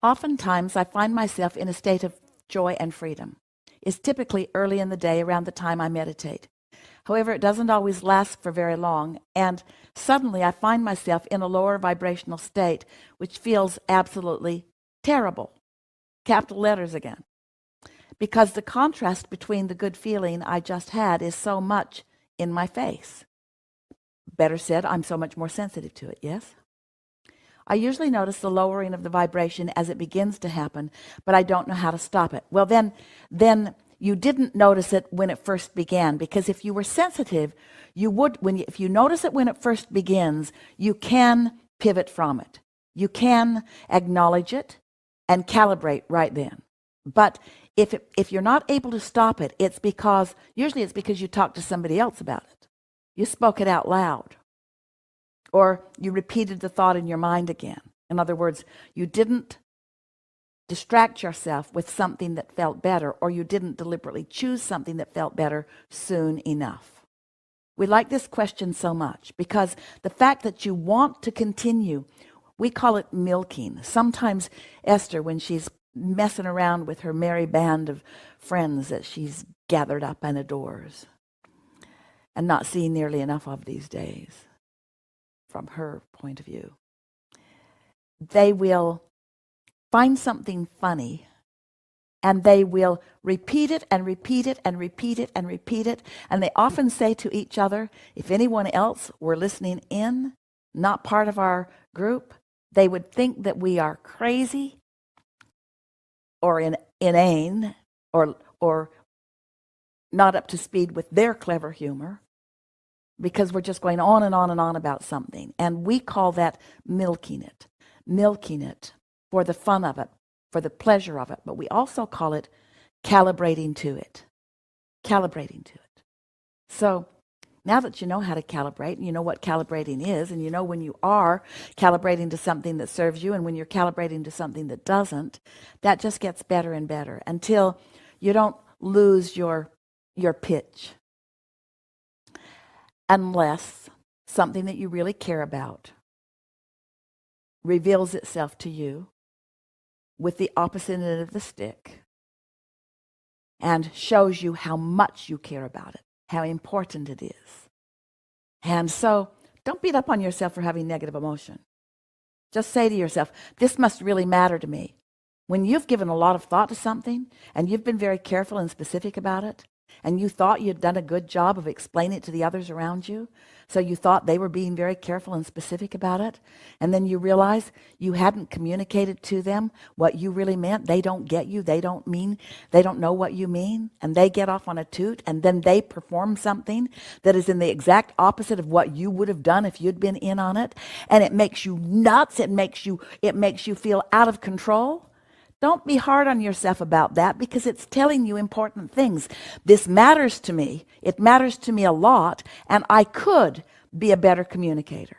Oftentimes, I find myself in a state of joy and freedom. It's typically early in the day around the time I meditate. However, it doesn't always last for very long, and suddenly I find myself in a lower vibrational state, which feels absolutely terrible. Capital letters again. Because the contrast between the good feeling I just had is so much in my face. Better said, I'm so much more sensitive to it, yes? I usually notice the lowering of the vibration as it begins to happen, but I don't know how to stop it. Well, then you didn't notice it when it first began, because if you were sensitive, you would, if you notice it when it first begins, you can pivot from it. You can acknowledge it and calibrate right then. But if you're not able to stop it, usually it's because you talked to somebody else about it. You spoke it out loud. Or you repeated the thought in your mind again. In other words, you didn't distract yourself with something that felt better, or you didn't deliberately choose something that felt better soon enough. We like this question so much because the fact that you want to continue, we call it milking. Sometimes Esther, when she's messing around with her merry band of friends that she's gathered up and adores and not seeing nearly enough of these days, from her point of view, they will find something funny and they will repeat it and repeat it and repeat it and repeat it. And they often say to each other, if anyone else were listening in, not part of our group, they would think that we are crazy or inane or not up to speed with their clever humor, because we're just going on and on and on about something. And we call that milking it for the fun of it, for the pleasure of it. But we also call it calibrating to it. So now that you know how to calibrate, and you know what calibrating is, and you know when you are calibrating to something that serves you and when you're calibrating to something that doesn't, that just gets better and better until you don't lose your pitch. Unless something that you really care about reveals itself to you with the opposite end of the stick and shows you how much you care about it, how important it is. And so don't beat up on yourself for having negative emotion. Just say to yourself, this must really matter to me. When you've given a lot of thought to something and you've been very careful and specific about it, and you thought you'd done a good job of explaining it to the others around you, so you thought they were being very careful and specific about it, and then you realize you hadn't communicated to them what you really meant. They don't get you, they don't know what you mean, and they get off on a toot, and then they perform something that is in the exact opposite of what you would have done if you'd been in on it, and it makes you nuts, it makes you feel out of control. Don't be hard on yourself about that, because it's telling you important things. This matters to me. It matters to me a lot, and I could be a better communicator.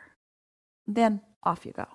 Then off you go.